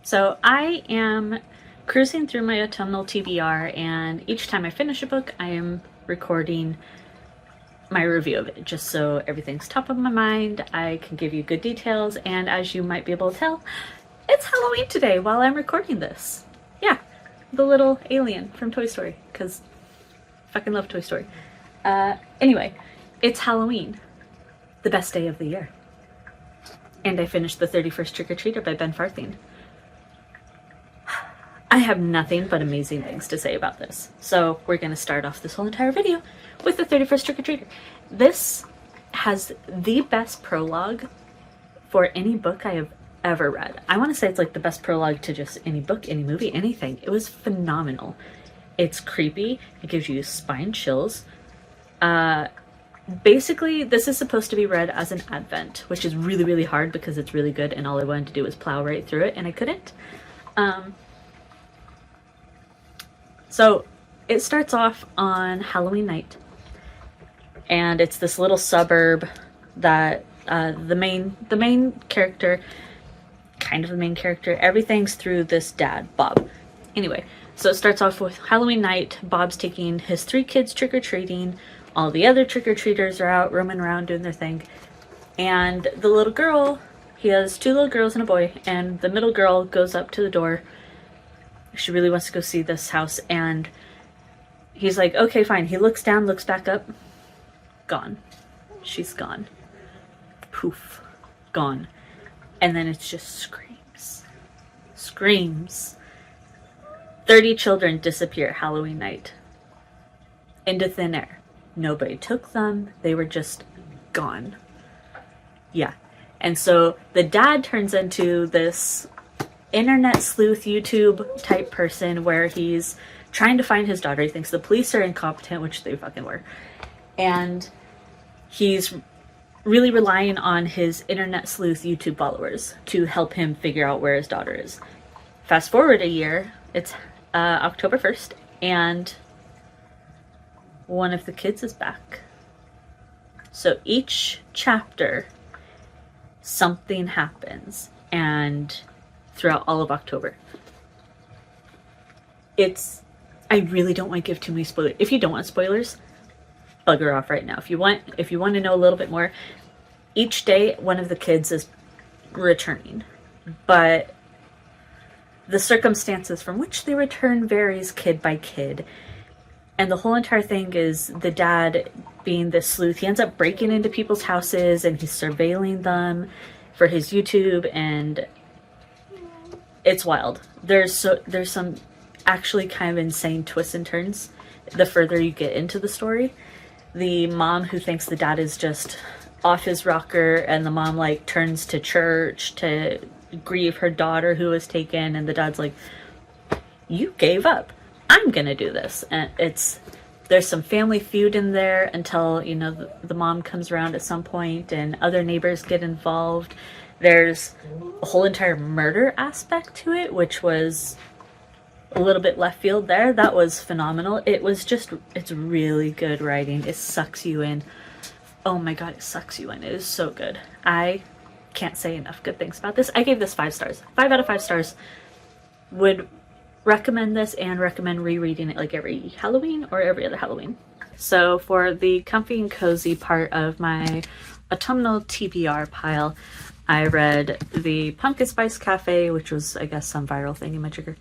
So I am cruising through my autumnal TBR, and each time I finish a book, I am recording my review of it, just so everything's top of my mind. I can give you good details, and as you might be able to tell, it's Halloween today while I'm recording this. Yeah, the little alien from Toy Story, because I fucking love Toy Story. Anyway, it's Halloween, the best day of the year. And I finished The 31st Trick-or-Treater by Ben Farthing. I have nothing but amazing things to say about this. So we're going to start off this whole entire video with The 31st Trick-or-Treater. This has the best prologue for any book I have ever read. I want to say it's like the best prologue to just any book, any movie, anything. It was phenomenal. It's creepy. It gives you spine chills. Basically, this is supposed to be read as an advent, which is really, really hard because it's really good and all I wanted to do was plow right through it and I couldn't. So it starts off on Halloween night, and it's this little suburb that the main character, kind of the main character, everything's through this dad, Bob. Anyway, so it starts off with Halloween night. Bob's taking his 3 kids trick-or-treating. All the other trick-or-treaters are out roaming around doing their thing. And the little girl, he has 2 little girls and a boy, and the middle girl goes up to the door. She really wants to go see this house, and he's like, okay, fine. He looks down, looks back up. Gone. She's gone. Poof. Gone. And then it's just screams. Screams. 30 children disappear Halloween night. Into thin air. Nobody took them. They were just gone. Yeah. And so the dad turns into this internet sleuth YouTube type person where he's trying to find his daughter. He thinks the police are incompetent, which they fucking were. And he's really relying on his internet sleuth YouTube followers to help him figure out where his daughter is. Fast forward a year, it's October 1st, and one of the kids is back. So each chapter, something happens, and throughout all of October. I really don't want to give too many spoilers. If you don't want spoilers, bugger off right now. If you want to know a little bit more, each day one of the kids is returning, but the circumstances from which they return varies kid by kid. And the whole entire thing is the dad being this sleuth. He ends up breaking into people's houses and he's surveilling them for his YouTube, and it's wild. There's some actually kind of insane twists and turns the further you get into the story. The mom who thinks the dad is just off his rocker, and the mom like turns to church to grieve her daughter who was taken, and the dad's like, you gave up. I'm gonna do this. And there's some family feud in there until, you know, the mom comes around at some point and other neighbors get involved. There's a whole entire murder aspect to it, which was a little bit left field there. That was phenomenal. It's really good writing. It sucks you in. Oh my god, it sucks you in. It is so good. I can't say enough good things about this. I gave this 5 stars. 5 out of 5 stars. Would recommend this and recommend rereading it like every Halloween or every other Halloween. So for the comfy and cozy part of my autumnal TBR pile, I read the Pumpkin Spice Cafe, which was, I guess, some viral thing in my trigger,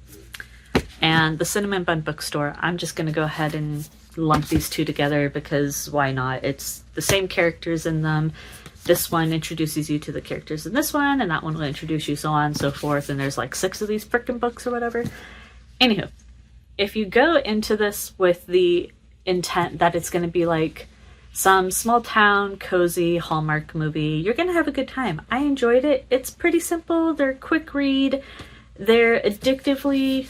and the Cinnamon Bun Bookstore. I'm just going to go ahead and lump these 2 together because why not? It's the same characters in them. This one introduces you to the characters in this one, and that one will introduce you, so on and so forth, and there's like 6 of these frickin' books or whatever. Anywho, if you go into this with the intent that it's going to be like some small town, cozy Hallmark movie, you're going to have a good time. I enjoyed it. It's pretty simple. They're quick read. They're addictively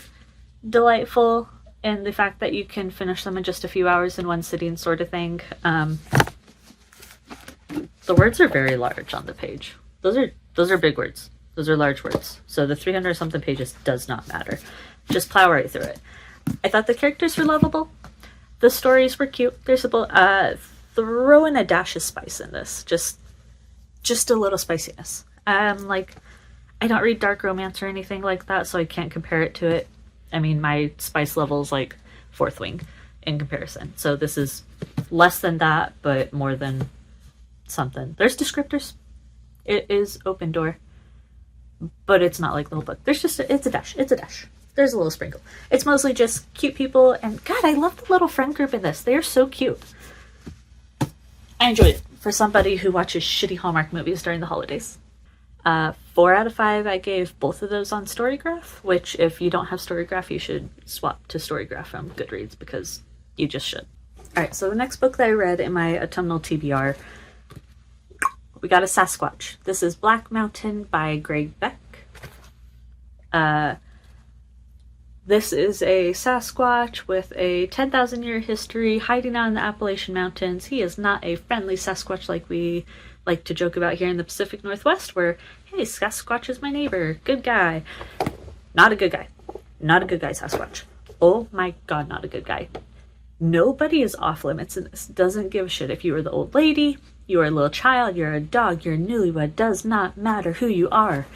delightful in the fact that you can finish them in just a few hours in one sitting sort of thing. The words are very large on the page. Those are big words. Those are large words. So the 300 something pages does not matter. Just plow right through it. I thought the characters were lovable. The stories were cute. They're simple. Throw in a dash of spice in this. Just a little spiciness. I I don't read dark romance or anything like that, so I can't compare it to it. I mean, my spice level is like fourth wing in comparison. So this is less than that, but more than something. There's descriptors. It is open door, but it's not like the whole book. There's just, it's a dash. It's a dash. There's a little sprinkle. It's mostly just cute people, and God, I love the little friend group in this. They are so cute. I enjoyed it for somebody who watches shitty Hallmark movies during the holidays. 4 out of 5 I gave both of those on Storygraph, which if you don't have Storygraph, you should swap to Storygraph from Goodreads, because you just should. Alright, so the next book that I read in my autumnal TBR, we got a Sasquatch. This is Black Mountain by Greg Beck. This is a Sasquatch with a 10,000 year history hiding out in the Appalachian Mountains. He is not a friendly Sasquatch like we like to joke about here in the Pacific Northwest, where, hey, Sasquatch is my neighbor, good guy. Not a good guy. Not a good guy, Sasquatch. Oh my God, not a good guy. Nobody is off limits in this. Doesn't give a shit if you are the old lady, you are a little child, you're a dog, you're a newlywed. Does not matter who you are.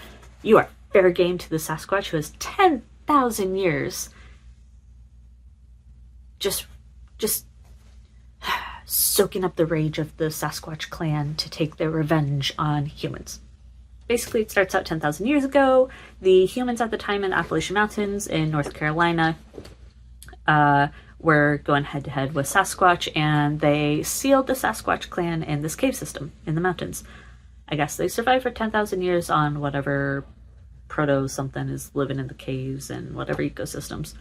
You are fair game to the Sasquatch, who has 10,000 years just soaking up the rage of the Sasquatch clan to take their revenge on humans. Basically, it starts out 10,000 years ago. The humans at the time in the Appalachian Mountains in North Carolina were going head-to-head with Sasquatch, and they sealed the Sasquatch clan in this cave system in the mountains. I guess they survived for 10,000 years on whatever proto-something is living in the caves and whatever ecosystems.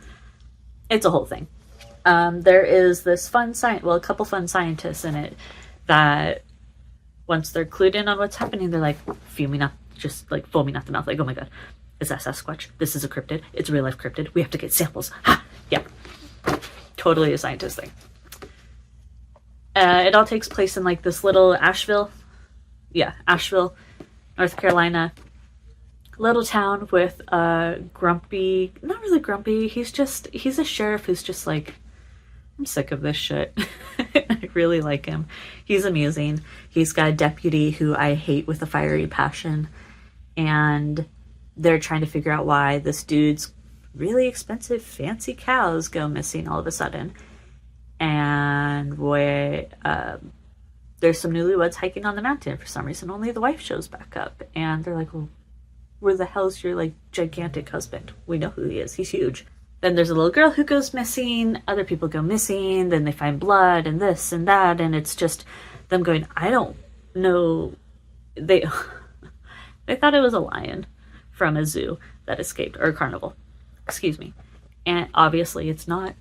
It's a whole thing. There is this a couple fun scientists in it that once they're clued in on what's happening, they're like foaming at the mouth, like, oh my God, is that Sasquatch? This is a cryptid. It's a real life cryptid. We have to get samples. Ha! Yeah. Totally a scientist thing. It all takes place in like this little Asheville, North Carolina, little town with a grumpy, not really grumpy, he's a sheriff who's just like, I'm sick of this shit. I really like him. He's amusing. He's got a deputy who I hate with a fiery passion, and they're trying to figure out why this dude's really expensive fancy cows go missing all of a sudden. And there's some newlyweds hiking on the mountain. For some reason, only the wife shows back up, and they're like, well, where the hell's your like gigantic husband? We know who he is. He's huge. Then there's a little girl who goes missing. Other people go missing. Then they find blood and this and that, and it's just them going, I don't know. They thought it was a lion from a zoo that escaped, or a carnival. Excuse me. And obviously it's not.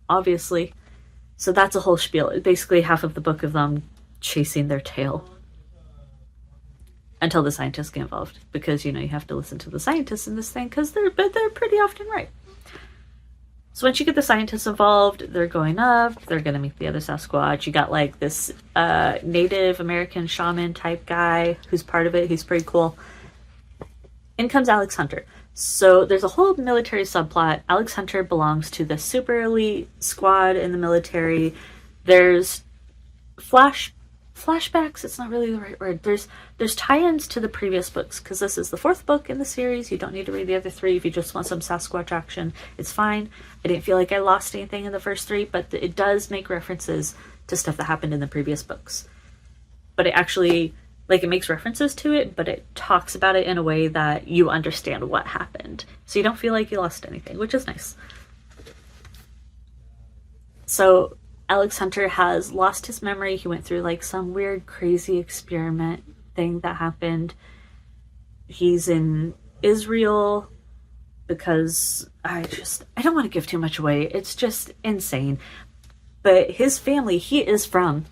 Obviously. So that's a whole spiel. Basically half of the book of them chasing their tail until the scientists get involved, because you have to listen to the scientists in this thing, because they're pretty often right. So once you get the scientists involved, they're going up, they're going to meet the other Sasquatch. You got like this Native American shaman type guy who's part of it. He's pretty cool. In comes Alex Hunter. So there's a whole military subplot. Alex Hunter belongs to the super elite squad in the military. There's flashbacks, it's not really the right word. There's tie-ins to the previous books, because this is the 4th book in the series. You don't need to read the other 3 if you just want some Sasquatch action. It's fine. I didn't feel like I lost anything in the first 3, but it does make references to stuff that happened in the previous books. But it actually, it makes references to it, but it talks about it in a way that you understand what happened. So you don't feel like you lost anything, which is nice. So Alex Hunter has lost his memory. He went through some weird crazy experiment thing that happened. He's in Israel because I don't want to give too much away. It's just insane. But his family, he is from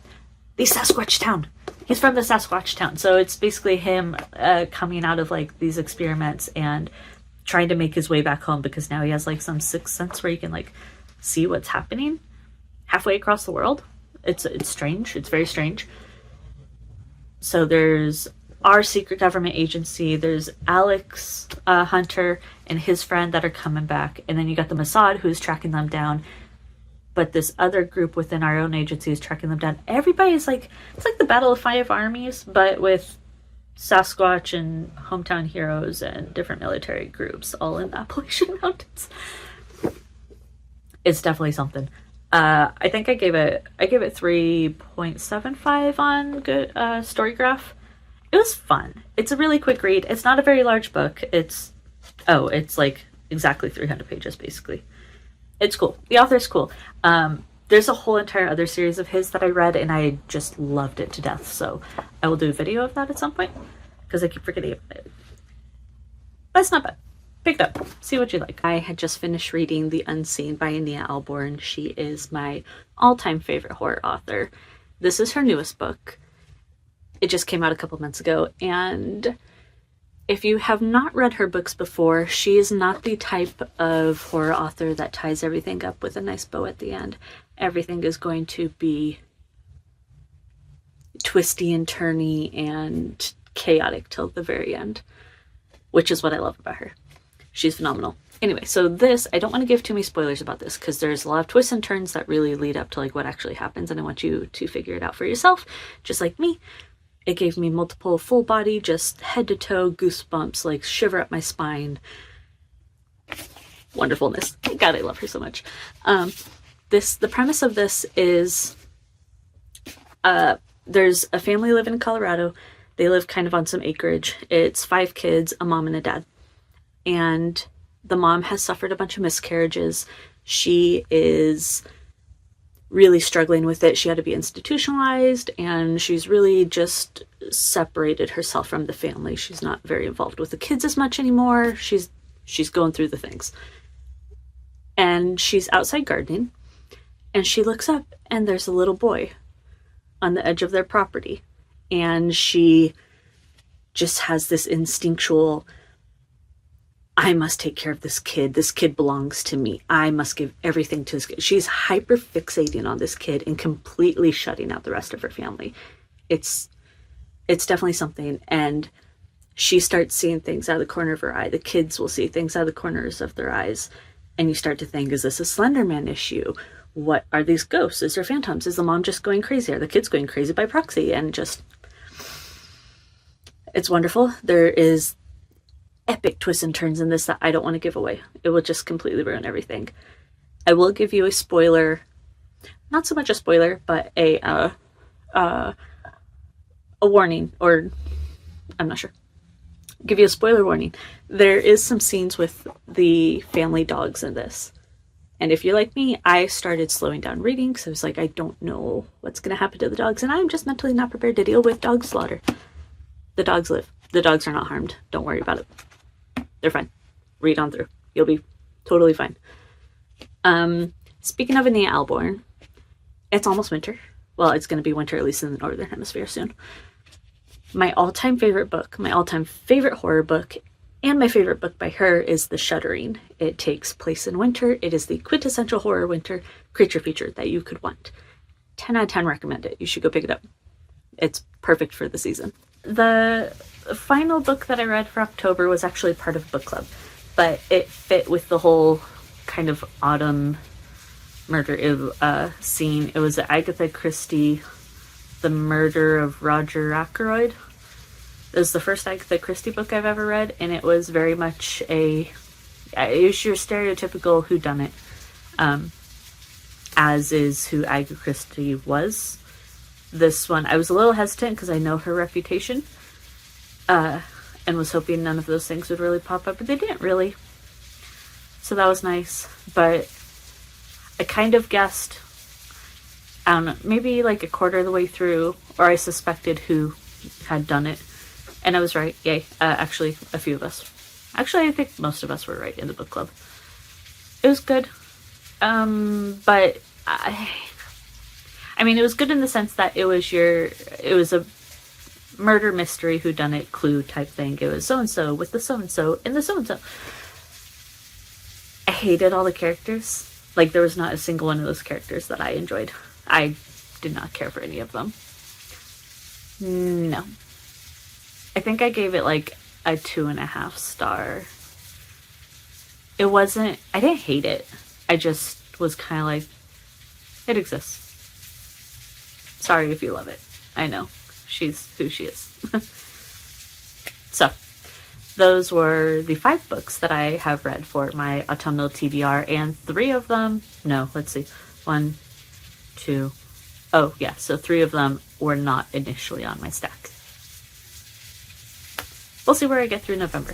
the Sasquatch town. He's from the Sasquatch town. So it's basically him coming out of these experiments and trying to make his way back home, because now he has some sixth sense where he can see what's happening halfway across the world. It's strange. It's very strange. So there's our secret government agency. There's Alex Hunter and his friend that are coming back. And then you got the Mossad, who's tracking them down. But this other group within our own agency is tracking them down. Everybody's it's like the Battle of 5 Armies, but with Sasquatch and hometown heroes and different military groups all in the Appalachian Mountains. It's definitely something. I think I gave it 3.75 on good Storygraph. It was fun. It's a really quick read. It's not a very large book. It's like exactly 300 pages basically. It's cool. The author's cool. There's a whole entire other series of his that I read and I just loved it to death. So I will do a video of that at some point because I keep forgetting about it. But it's not bad. Pick it up. See what you like. I had just finished reading The Unseen by Nia Alborn. She is my all-time favorite horror author. This is her newest book. It just came out a couple months ago, and if you have not read her books before, she is not the type of horror author that ties everything up with a nice bow at the end. Everything is going to be twisty and turny and chaotic till the very end, which is what I love about her. She's phenomenal. Anyway, so this, I don't want to give too many spoilers about this because there's a lot of twists and turns that really lead up to like what actually happens, and I want you to figure it out for yourself, just like me. It gave me multiple full body, just head to toe goosebumps, like shiver up my spine. Wonderfulness. God, I love her so much. The premise of this is there's a family living in Colorado. They live kind of on some acreage. It's 5 kids, a mom and a dad. And the mom has suffered a bunch of miscarriages. She is really struggling with it. She had to be institutionalized, and she's really just separated herself from the family. She's not very involved with the kids as much anymore. She's going through the things. And she's outside gardening, and she looks up, and there's a little boy on the edge of their property. And she just has this instinctual, I must take care of this kid. This kid belongs to me. I must give everything to this kid. She's hyper fixating on this kid and completely shutting out the rest of her family. It's definitely something. And she starts seeing things out of the corner of her eye. The kids will see things out of the corners of their eyes. And you start to think, is this a Slender Man issue? What are these ghosts? Is there phantoms? Is the mom just going crazy? Are the kids going crazy by proxy? And just, it's wonderful. There is epic twists and turns in this that I don't want to give away. It will just completely ruin everything. I will give you a spoiler, not so much a spoiler, but a warning, or I'm not sure. Give you a spoiler warning. There is some scenes with the family dogs in this. And if you're like me, I started slowing down reading because I was like, I don't know what's going to happen to the dogs, and I'm just mentally not prepared to deal with dog slaughter. The dogs live. The dogs are not harmed. Don't worry about it. They're fine. Read on through. You'll be totally fine. Speaking of Nia Alborn, it's almost winter. Well, it's going to be winter, at least in the Northern Hemisphere soon. My all-time favorite book, my all-time favorite horror book, and my favorite book by her is The Shuddering. It takes place in winter. It is the quintessential horror winter creature feature that you could want. 10 out of 10 recommend it. You should go pick it up. It's perfect for the season. The final book that I read for October was actually part of a book club, but it fit with the whole kind of autumn murder scene. It was Agatha Christie, The Murder of Roger Ackroyd. It was the first Agatha Christie book I've ever read, and it was very much it was your stereotypical whodunit, as is who Agatha Christie was. This one, I was a little hesitant because I know her reputation, and was hoping none of those things would really pop up, but they didn't really. So that was nice, but I kind of guessed, I don't know, maybe like a quarter of the way through, or I suspected who had done it, and I was right. Yay. Actually, a few of us. Actually, I think most of us were right in the book club. It was good, but I mean, it was good in the sense that it was a murder mystery whodunit clue type thing. It was so-and-so with the so-and-so and the so-and-so. I hated all the characters. Like, there was not a single one of those characters that I enjoyed. I did not care for any of them. No. I think I gave it like a 2.5 star. It wasn't, I didn't hate it. I just was kind of like, it exists. Sorry if you love it. I know. She's who she is. So those were the 5 books that I have read for my autumnal TBR, and 3 of them, no, let's see, 1, 2, oh yeah, so 3 of them were not initially on my stack. We'll see where I get through November.